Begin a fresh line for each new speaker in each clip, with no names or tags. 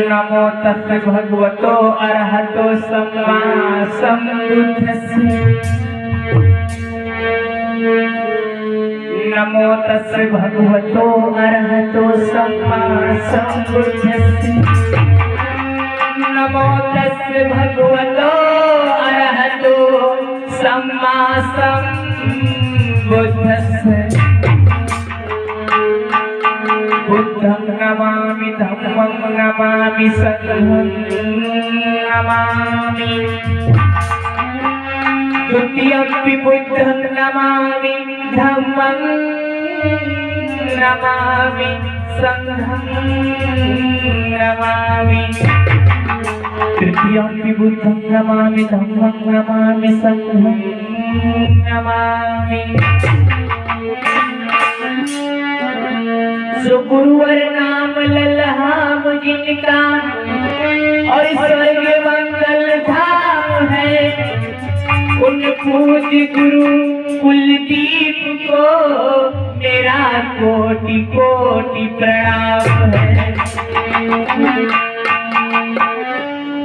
नमो तस् भगवतो अरहतो सम्मा सम्बुद्धस्स। नमो तस् भगवतो अरहतो सम्मा सम्बुद्धस्स। नमो तस् भगवतो अरहतो सम्मा सम्बुद्धस्स। बुद्धं नमामि धम्मं नमामि संघं नमामि। द्वितीयंपि बुद्धं नमामि धम्मं नमामि संघं नमामि। तृतीयंपि बुद्धं नमामि धम्मं नमामि संघं नमामि। जो गुरुवर नाम लल्हाम जिनका और स्वर्ग मंगल धाम है, उन पूज्य गुरु कुलदीप को मेरा कोटि कोटि प्रणाम है।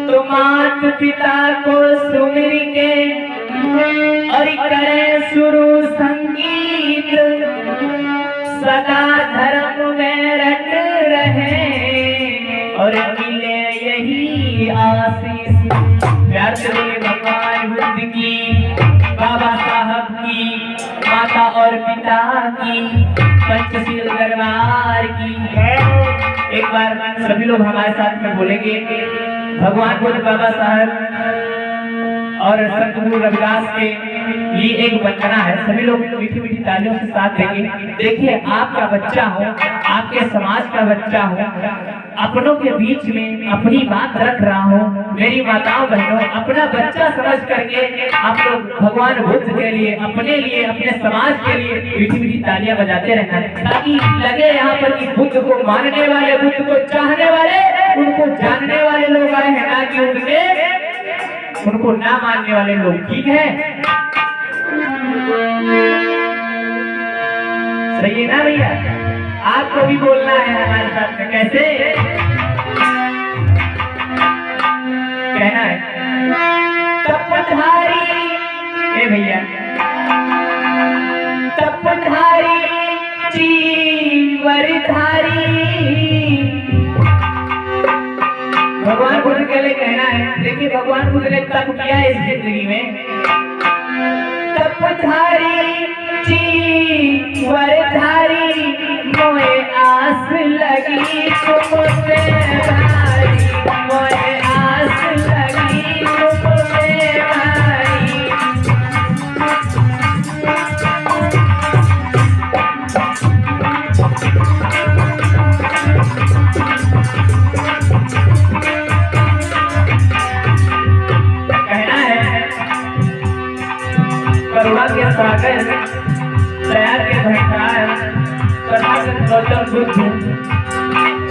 तो मात पिता को सुमिर के और करे शुरू संगीत, सदा धर्म में रट रहे और मिले यही आशीष। प्यार से भगवान बुद्ध की, बाबा साहब की, माता और पिता की, पंचशील दरबार की। एक बार सभी लोग हमारे साथ में बोलेंगे। भगवान बुद्ध, बाबा साहब और संत गुरु रविदास के लिए एक वंदना है। सभी लोग मीठी मीठी तालियों के साथ देंगे। देखिए, आपका बच्चा हो, आपके समाज का बच्चा हो, अपनों के बीच में अपनी बात रख रहा हो। मेरी माताओं बहनों, अपना बच्चा समझ करके आप लोग भगवान बुद्ध के लिए, अपने लिए, अपने समाज के लिए मीठी मीठी तालियां बजाते रहना, ताकि लगे यहाँ पर कि बुद्ध को मानने वाले, बुद्ध को चाहने वाले, उनको जानने वाले लोग आए हैं, ना कि उनको ना मानने वाले लोग। ठीक है, सही है ना भैया? आपको भी बोलना है हमारे साथ में। कैसे कहना है? तपधारी, ए भैया, तपधारी चीवरधारी। भगवान बुद्ध के लिए कहना है। देखिए, भगवान बुद्ध ने तप किया है इस जिंदगी में। तपधारी चीवरधारी, मोए आस लगी तुमसे भारी, मोए आस लगी तुमसे भारी। करुणा के सागर, दया के भंडार तथागत गौतम बुद्ध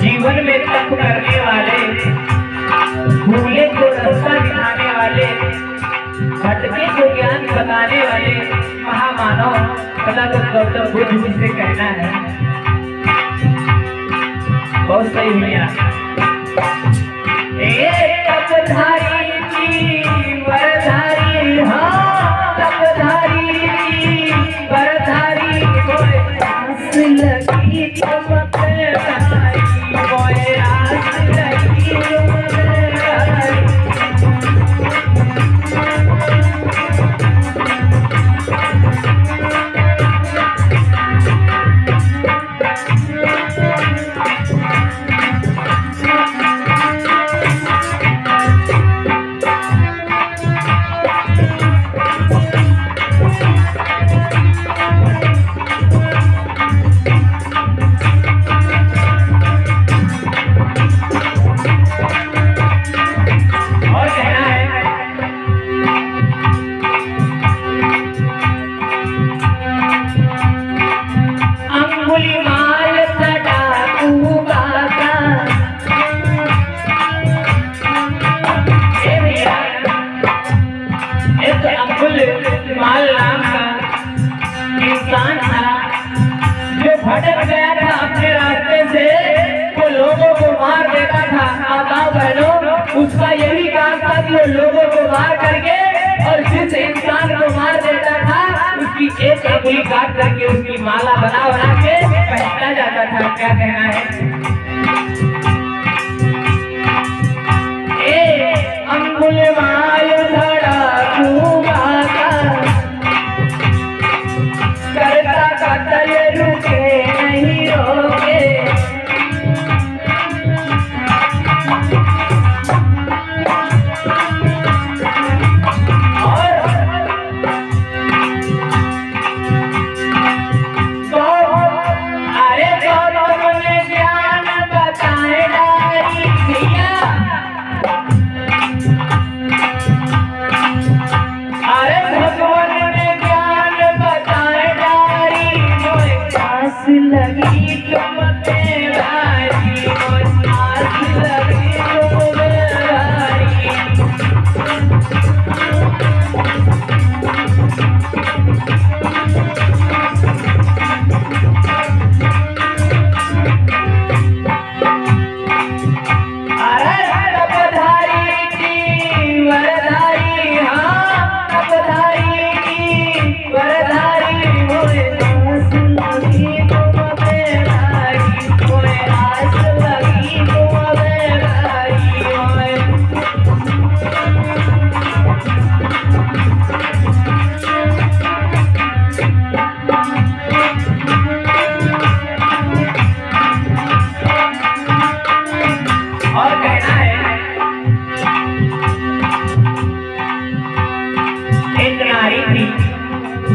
जीवन में तप करने वाले, भूले को रास्ता दिखाने वाले, भटके को ज्ञान बताने वाले महामानव तथागत गौतम बुद्ध जिसे कहना है। बहुत सही भैया। तपधारी वरधारी, हाँ तपधारी वरधारी, मोए आस लगी तुमसे भारी, मोए आस लगी तुमसे भारी। उसका यही काम था कि वो लोगों को मार करके और जिस इंसान को मार देता था उसकी एक अंगुली काट करके उसकी माला बना बना के पहनता जाता था। क्या कहना है? अंगुल माल धड़ा खूबाता करता कतल रुके नहीं रोके।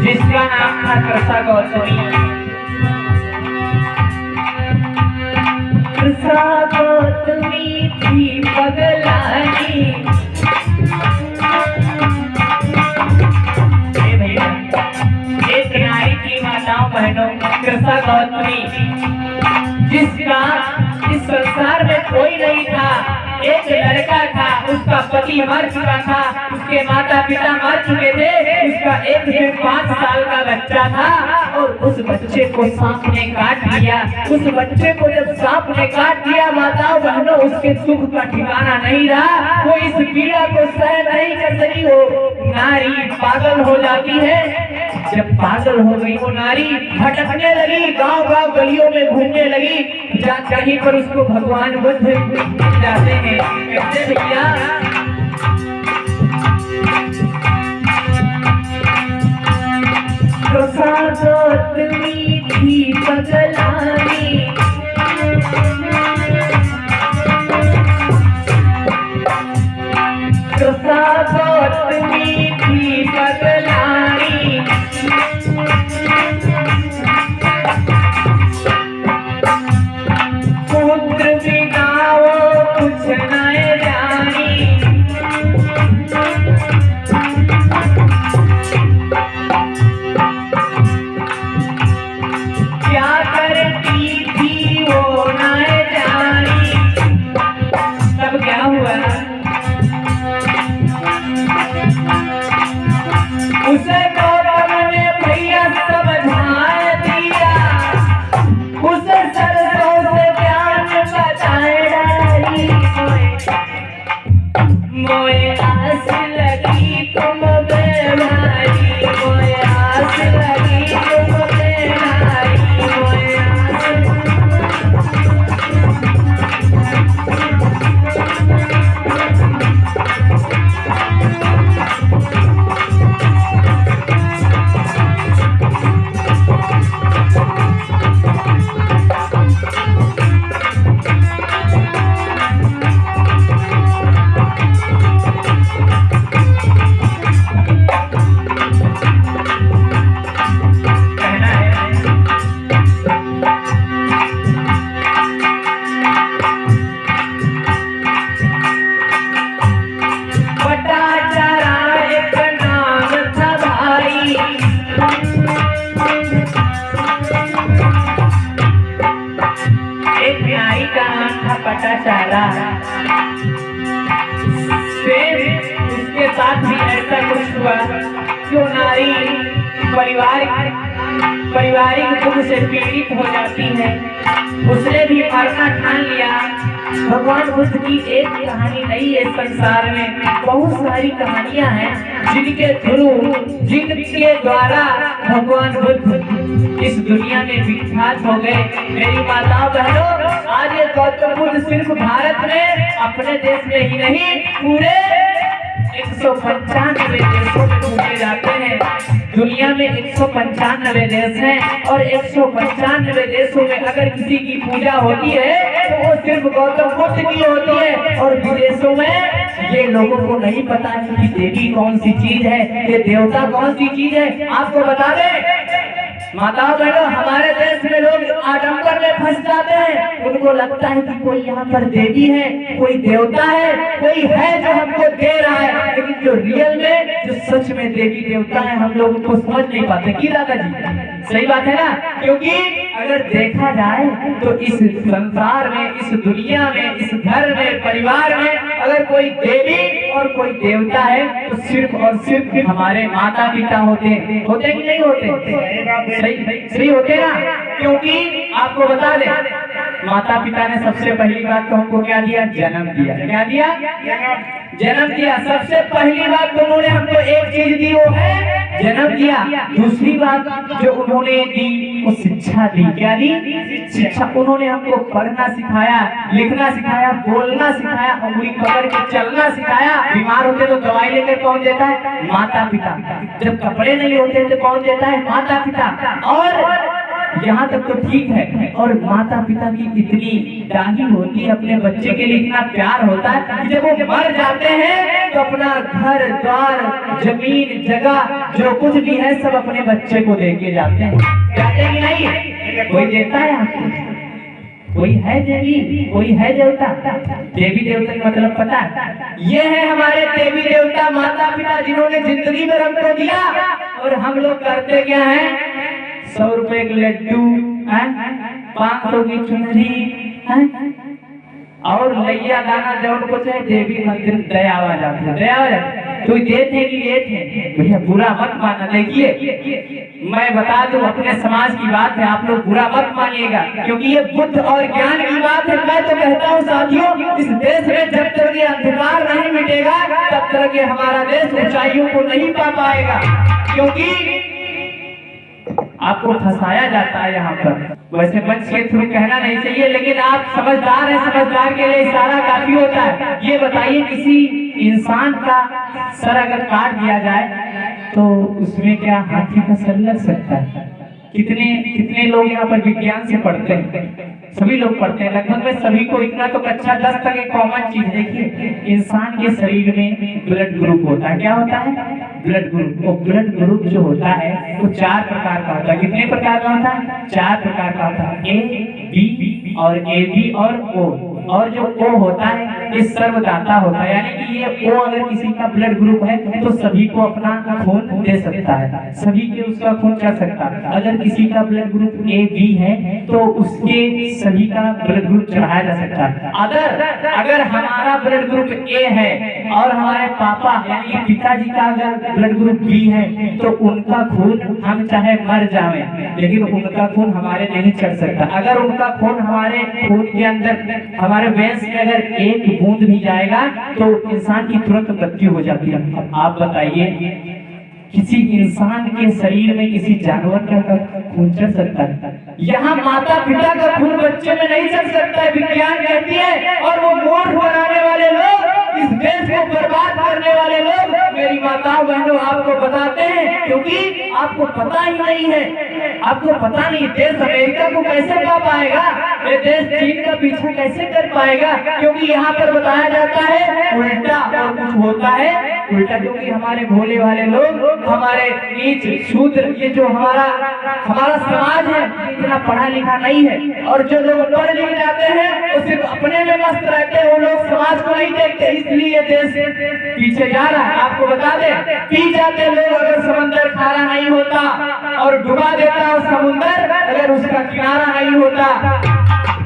जिसका नाम था कृष्णा गौतमी। कृष्णा गौतमी थी पगलानी। एक नारी की माताओं बहनों कृष्णा गौतमी, जिसका इस संसार में कोई नहीं था। एक लड़का था, उसका पति मर चुका था, उसके माता पिता मर चुके थे, उसका एक से 5 साल का बच्चा था और उस बच्चे को सांप ने काट लिया। उस बच्चे को जब सांप ने काट लिया माताओं बहनों, उसके दुख का ठिकाना नहीं रहा। वो इस पीड़ा को सहन नहीं कर सकी, वो नारी पागल हो जाती है। जब पागल हो गई वो नारी भटकने लगी, गांव गांव गलियों में घूमने लगी। कहीं पर उसको भगवान बुद्ध जाते हैं। कैसे भैया? कृष्णा गौतमी थी पगलानी। कृष्णा गौतमी थी पगलानी। पुत्र बिना वो कुछ न जानी। क्या करती थी वो न जानी। तब क्या हुआ? उसे गौतम ने भैया समझा दिया। उसे सरसों से ज्ञान बताए डाली। मोए आस लगी तुम बेमारी। मोए आस लगी तुम बेमारी। मोए पटाचारा। उसके साथ भी ऐसा कुछ हुआ कि वो नारी पारिवारिक दुख से पीड़ित हो जाती है। उसने भी मरना ठान लिया। भगवान बुद्ध की एक कहानी नहीं है, संसार में बहुत सारी कहानियां हैं जिनके थ्रू, जिनके द्वारा भगवान बुद्ध इस दुनिया में विख्यात हो गए। मेरी माताओं बहनों, आज ये गौतम बुद्ध सिर्फ भारत में, अपने देश में ही नहीं, पूरे 195 देशों में पूजे जाते हैं। दुनिया में 195 देश हैं और 195 देशों में अगर किसी की पूजा होती है तो वो सिर्फ गौतम बुद्ध की होती है। और विदेशों में ये लोगों को नहीं पता कि देवी कौन सी चीज है, ये देवता कौन सी चीज है। आपको बता दें माताओं बहनों, हमारे देश में लोग आडंबर में फंस जाते हैं। उनको लगता है कि कोई यहाँ पर देवी है, कोई देवता है, कोई है जो हमको दे रहा है, लेकिन जो रियल में, जो सच में देवी देवता है, हम लोग उनको समझ नहीं पाते। की दादा जी सही बात है ना? क्योंकि अगर देखा जाए तो इस संसार में, इस दुनिया में, इस घर में, परिवार में अगर कोई देवी और कोई देवता है तो सिर्फ और सिर्फ हमारे माता पिता होते हैं। होते कि नहीं होते? सही होते ना? क्योंकि आपको बता दें, माता पिता ने सबसे पहली बात तो हमको क्या दिया? जन्म दिया। क्या दिया? जन्म दिया। सबसे पहली बात तो उन्होंने हमको एक चीज दी, वो है जन्म दिया। दूसरी बात जो उन्होंने दी वो शिक्षा दी। क्या दी? शिक्षा। उन्होंने हमको पढ़ना सिखाया, लिखना सिखाया, बोलना सिखाया, उंगली पकड़ के चलना सिखाया। बीमार होते तो दवाई लेकर कौन देता है? माता पिता। जब कपड़े नहीं होते तो कौन देता है? माता पिता। और यहाँ तक तो ठीक है, और माता पिता की इतनी दाही होती है, अपने बच्चे के लिए इतना प्यार होता है कि जब वो मर जाते हैं तो अपना घर द्वार, जमीन, जगह जो कुछ भी है सब अपने बच्चे को दे के जाते हैं। जाते कि नहीं? कोई देता है आपको? कोई है देवी, कोई है देवता? देवी देवता का मतलब पता है? ये है हमारे देवी देवता, माता पिता, जिन्होंने जिंदगी में हमको दिया। और हम लोग करते क्या है? 100 रुपए के लड्डू, 500 की चुनरी और लैया दाना जो उनको चाहे देवी मंदिर दया आ जाती है। दया तो देते कि लेट है भैया, बुरा मत माना। देखिए मैं बता दूं, अपने समाज की बात है, आप लोग बुरा मत मानिएगा, क्योंकि ये बुद्ध और ज्ञान की बात है। मैं तो कहता हूँ साथियों, इस देश में जब तक ये अंधकार नहीं मिटेगा तब तक ये हमारा देश ऊंचाइयों को नहीं पा पाएगा। क्योंकि आपको फंसाया जाता है यहाँ पर। वैसे मंच के थ्रू कहना नहीं चाहिए, लेकिन आप समझदार हैं, समझदार के लिए इशारा काफी होता है। ये बताइए, किसी इंसान का सर अगर काट दिया जाए तो उसमें क्या हाथी का सर लग सकता है? कितने लोग यहाँ पर विज्ञान से पढ़ते हैं? सभी लोग पढ़ते हैं लगभग में, सभी को इतना तो कक्षा 10 तक एक कॉमन चीज देखिए, इंसान के शरीर में ब्लड ग्रुप होता है। क्या होता है? Blood group. वो ब्लड ग्रुप जो होता है वो 4 प्रकार का होता है। कितने प्रकार का होता है? 4 प्रकार का होता है। ए, बी और AB और O। और जो O होता है ये सर्वदाता होता है, यानी कि ये O अगर किसी का ब्लड ग्रुप है तो सभी को अपना खून दे सकता है, सभी के उसका खून कर सकता है। अगर किसी का ब्लड ग्रुप AB है तो उसके सभी का ब्लड ग्रुप चढ़ाया जा सकता है। अगर हमारा ब्लड ग्रुप A है और हमारे पापा यानी पिताजी का अगर ब्लड ग्रुप B है तो उनका खून हम चाहे मर जाए लेकिन उनका खून हमारे नहीं चढ़ सकता। अगर उनका खून हमारे खून के अंदर, हमारे वेंस में अगर एक बूंद भी जाएगा तो इंसान की तुरंत मृत्यु हो जाती है। अब आप बताइए, किसी इंसान के शरीर में किसी जानवर का खून चढ़ सकता है? यहाँ माता पिता का खून बच्चे में नहीं चढ़ सकता है, विज्ञान कहती है। और वो मूर्ख बनाने वाले लोग, इस देश को बर्बाद करने वाले लोग, मेरी माताओं बहनों आपको बताते हैं, क्योंकि आपको पता ही नहीं है। आपको पता नहीं देश अमेरिका को कैसे पा पाएगा, ये देश चीन का पीछा कैसे कर पाएगा, क्योंकि यहाँ पर बताया जाता है उल्टा और कुछ होता है उल्टा। क्योंकि हमारे भोले वाले लोग, हमारे नीच शूद्र, ये जो हमारा समाज है इतना पढ़ा लिखा नहीं है। और जो लोग पढ़ लिख जाते हैं वो सिर्फ अपने में मस्त रहते हैं, वो लोग समाज को नहीं देखते, इसलिए देश पीछे जा रहा है। आपको बता दें, पी जाते लोग अगर समंदर खारा नहीं होता और डुबा देता समुंदर अगर उसका किनारा नहीं होता,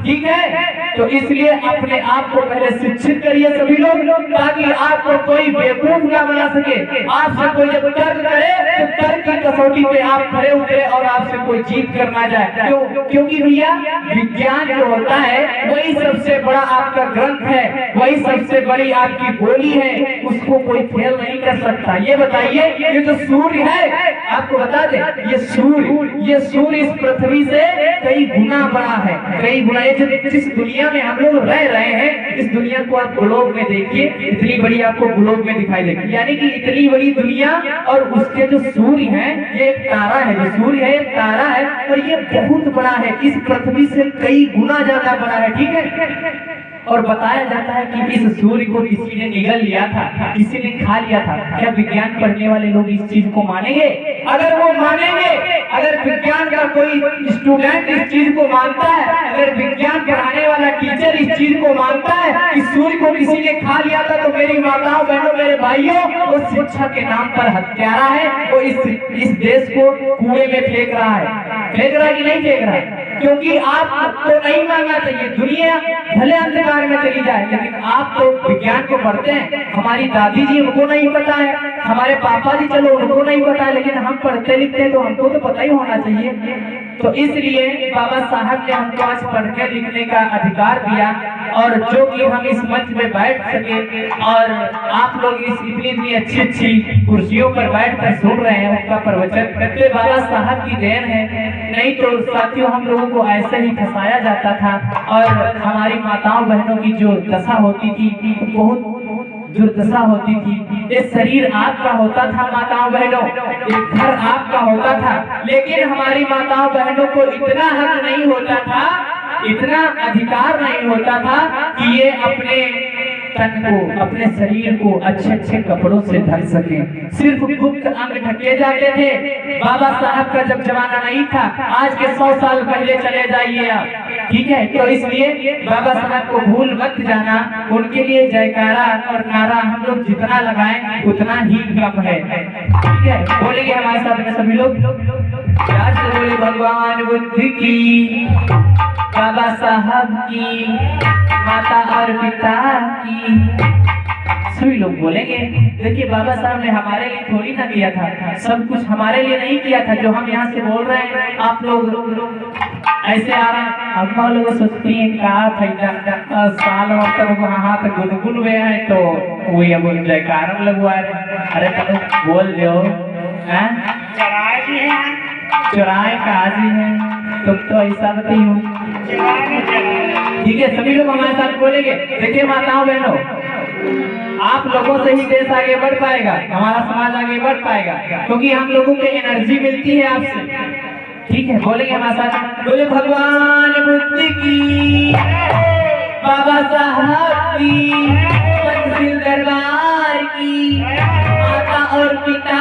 ठीक है? तो इसलिए अपने आप को पहले शिक्षित करिए सभी लोग, ताकि आपको कोई बेवकूफ ना बना सके। आपसे कोई जब तर्क करे तो तर्क की कसौटी पे आप खड़े उतरे और आपसे कोई जीत कर ना जाए। क्योंकि भैया विज्ञान जो होता है वही सबसे बड़ा आपका ग्रंथ है, वही सबसे बड़ी आपकी बोली है, उसको कोई फेल नहीं कर सकता। ये बताइए, ये जो सूर्य है, आपको बता दें, ये सूर्य इस पृथ्वी से कई गुना बड़ा है, कई गुना। ये जिस दुनिया में हम लोग रह रहे हैं, इस दुनिया को आप ग्लोब में देखिए, इतनी बड़ी आपको ग्लोब में दिखाई देगी, यानी कि इतनी बड़ी दुनिया, और उसके जो सूर्य है, ये एक तारा है, जो सूर्य है एक तारा है, और ये बहुत बड़ा है, इस पृथ्वी से कई गुना ज्यादा बड़ा है, ठीक है। और बताया जाता है कि इस सूर्य को किसी ने निगल लिया था, किसी ने खा लिया था। क्या विज्ञान पढ़ने वाले लोग इस चीज को मानेंगे? अगर वो मानेंगे, अगर विज्ञान का कोई स्टूडेंट इस चीज को मानता है, अगर विज्ञान पढ़ाने वाला टीचर इस चीज को मानता है कि सूर्य को किसी ने खा लिया था, तो मेरी माताओं बहनों मेरे भाइयों, वो शिक्षा के नाम पर हत्यारा है, वो इस देश को कुएं में फेंक रहा है। फेंक रहा है कि नहीं फेंक रहा है? क्योंकि आपको नहीं मानना चाहिए। दुनिया भले अंधकार में चली जाए, लेकिन आप तो विज्ञान को पढ़ते हैं। हमारी दादी जी, उनको नहीं पता है, हमारे पापा जी, चलो उनको नहीं पता है, लेकिन हम पढ़ते लिखते हैं तो हमको तो पता ही होना चाहिए। तो इसलिए बाबा साहब ने हमको आज पढ़ने लिखने का अधिकार दिया, और जो कि हम इस मंच में बैठ सके, और आप लोग इस इतनी अच्छी कुर्सियों पर बैठकर सुन रहे हैं उनका प्रवचन, तो बाबा साहब की देन है। नहीं तो साथियों, हम लोगों को ऐसे ही फंसाया जाता था, और हमारी माताओं बहनों की जो दशा होती थी, बहुत दुर्दशा होती थी। ये शरीर आपका होता था माताओं बहनों, एक घर आपका होता था, लेकिन हमारी माताओं बहनों को इतना हक नहीं होता था, इतना अधिकार नहीं होता था कि ये अपने तन को, अपने शरीर को अच्छे कपड़ों से ढक सके। सिर्फ गुप्त अंग ढके जाते थे। बाबा साहब का जब जमाना नहीं था, आज के 100 साल पहले चले जाइए आप, ठीक है। तो इसलिए बाबा साहब को भूल मत जाना, उनके लिए जयकारा और नारा हम लोग जितना लगाएं उतना ही कम है, ठीक है। बोलेंगे हमारे साथ में सभी लोग, प्यार से बोले भगवान बुद्ध की, बाबा साहब की, माता और पिता की, सभी लोग बोलेंगे। देखिए, बाबा साहब ने हमारे लिए थोड़ी ना किया था, सब कुछ हमारे लिए नहीं किया था। जो हम यहाँ से बोल रहे हैं, आप लोग ऐसे आ रहे हैं, हम लोग सोचती हैं कहा साल मतलब हाथ गुनगुन हुए हैं, तो वही अब जयकार लगवा रहे। अरे बोल दो, चुराए काजी है, तुम तो ऐसा बताई हो, ठीक है। सभी लोग हमारे साथ बोलेंगे। देखिए माताओं बहनों, आप लोगों से ही देश आगे बढ़ पाएगा, हमारा समाज आगे बढ़ पाएगा, क्योंकि हम लोगों को एनर्जी मिलती है आपसे, ठीक है। बोलेंगे हमारे साथ, बोले भगवान बुद्ध की, बाबा साहब की, पंचशील दरबार की, माता और पिता